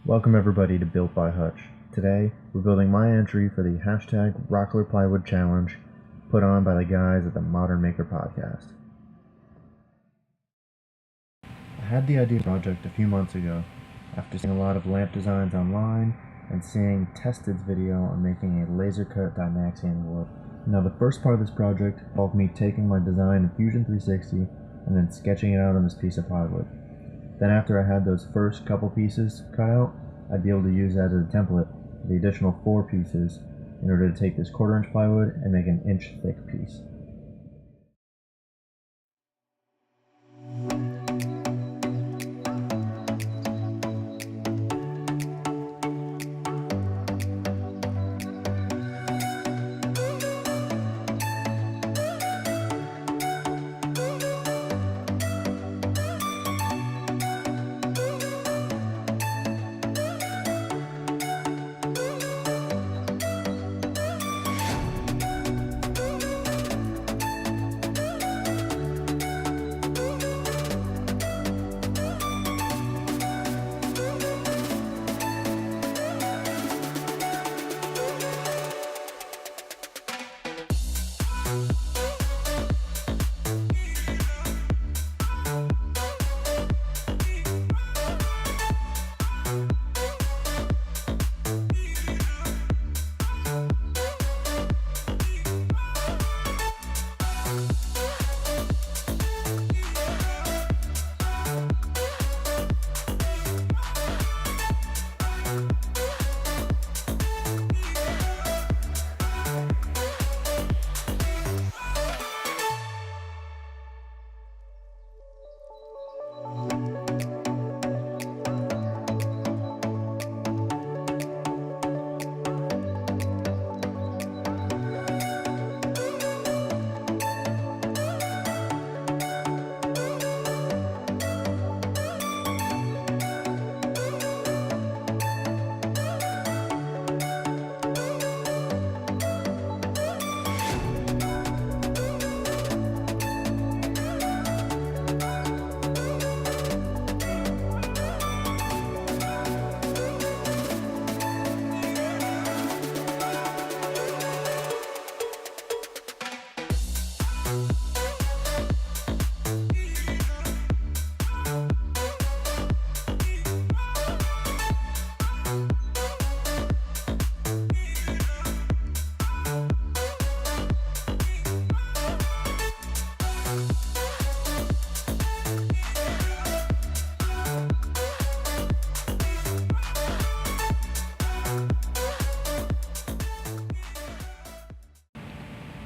Welcome everybody to Built by Hutch. Today, we're building my entry for the hashtag Rockler Plywood Challenge put on by the guys at the Modern Maker Podcast. I had the idea of the project a few months ago after seeing a lot of lamp designs online and seeing Tested's video on making a laser cut Dymaxion wood. Now the first part of this project involved me taking my design in Fusion 360 and then sketching it out on this piece of plywood. Then after I had those first couple pieces cut out, I'd be able to use that as a template for the additional 4 pieces in order to take this 1/4 inch plywood and make an inch thick piece.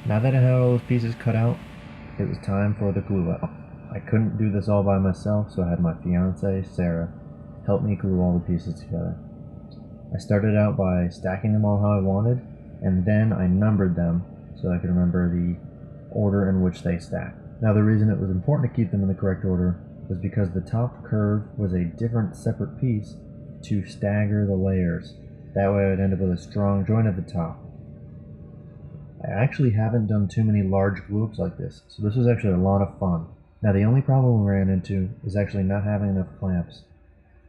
Now that I had all those pieces cut out, it was time for the glue up. I couldn't do this all by myself, so I had my fiance, Sarah, help me glue all the pieces together. I started out by stacking them all how I wanted, and then I numbered them so I could remember the order in which they stacked. Now the reason it was important to keep them in the correct order was because the top curve was a different separate piece to stagger the layers. That way I would end up with a strong joint at the top. I actually haven't done too many large glue-ups like this, so this was actually a lot of fun. Now the only problem we ran into is actually not having enough clamps.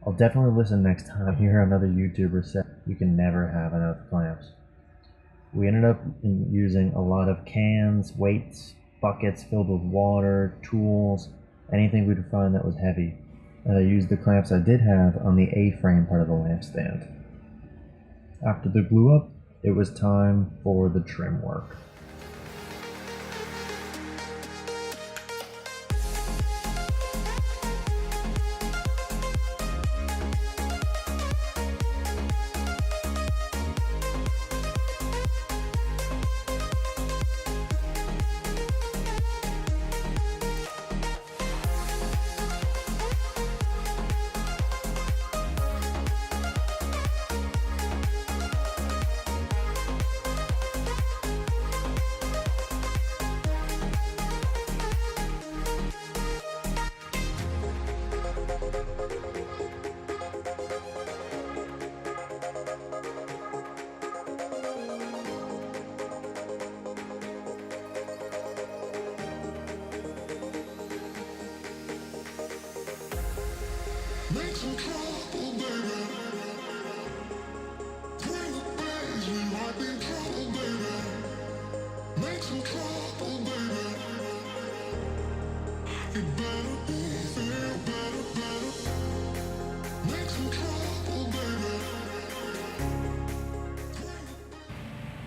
I'll definitely listen next time I hear another YouTuber say you can never have enough clamps. We ended up using a lot of cans, weights, buckets filled with water, tools, anything we could find that was heavy. And I used the clamps I did have on the A-frame part of the lamp stand. After the glue up, it was time for the trim work.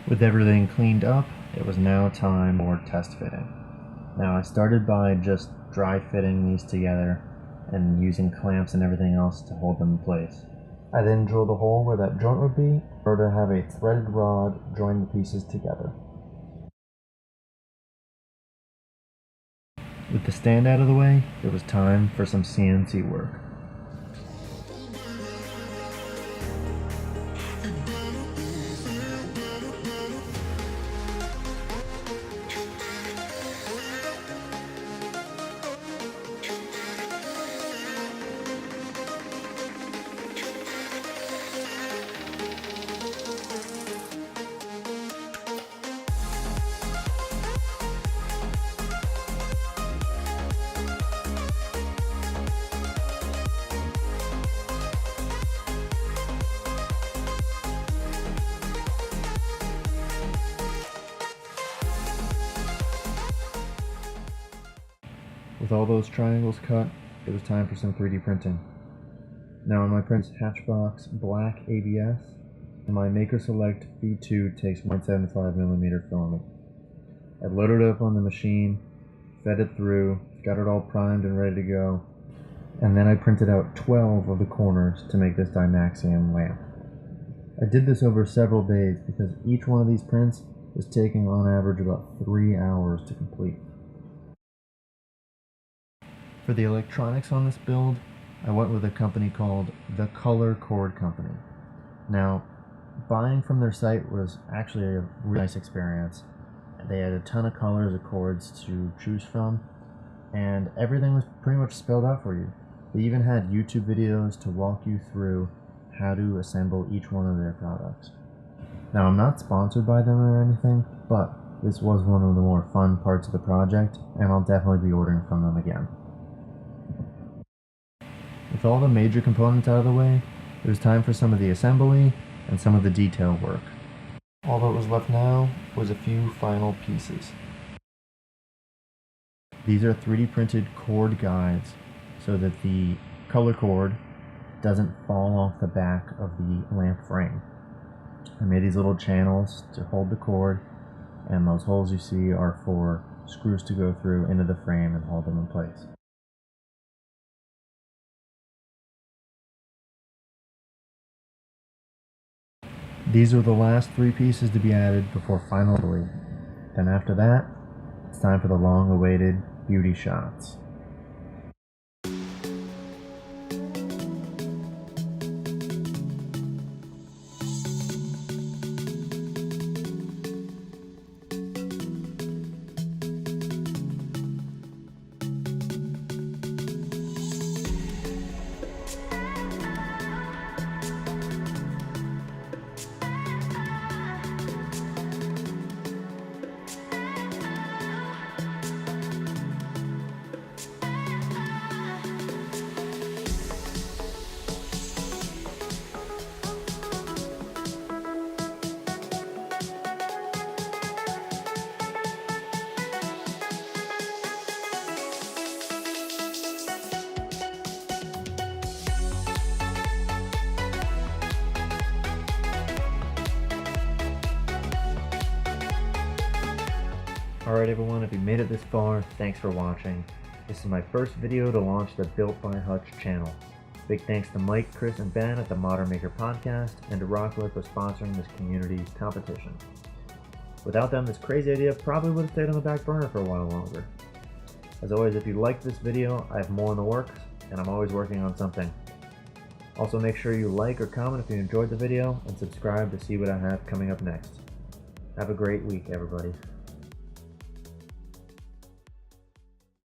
With everything cleaned up, it was now time for test fitting. Now I started by just dry fitting these together and using clamps and everything else to hold them in place. I then drilled a hole where that joint would be in order to have a threaded rod join the pieces together. With the stand out of the way, it was time for some CNC work. With all those triangles cut, it was time for some 3D printing. Now on my print's Hatchbox Black ABS, and my Maker Select V2 takes 1.75mm filament. I loaded it up on the machine, fed it through, got it all primed and ready to go, and then I printed out 12 of the corners to make this Dymaxion lamp. I did this over several days because each one of these prints was taking on average about 3 hours to complete. For the electronics on this build, I went with a company called The Color Cord Company. Now, buying from their site was actually a really nice experience. They had a ton of colors of cords to choose from, and everything was pretty much spelled out for you. They even had YouTube videos to walk you through how to assemble each one of their products. Now, I'm not sponsored by them or anything, but this was one of the more fun parts of the project, and I'll definitely be ordering from them again. With all the major components out of the way, it was time for some of the assembly and some of the detail work. All that was left now was a few final pieces. These are 3D printed cord guides so that the color cord doesn't fall off the back of the lamp frame. I made these little channels to hold the cord, and those holes you see are for screws to go through into the frame and hold them in place. These are the last 3 pieces to be added before final assembly. Then after that, it's time for the long-awaited beauty shots. Alright everyone, if you made it this far, thanks for watching. This is my first video to launch the Built by Hutch channel. Big thanks to Mike, Chris, and Ben at the Modern Maker Podcast, and to Rockler for sponsoring this community competition. Without them, this crazy idea probably would have stayed on the back burner for a while longer. As always, if you liked this video, I have more in the works, and I'm always working on something. Also make sure you like or comment if you enjoyed the video, and subscribe to see what I have coming up next. Have a great week, everybody.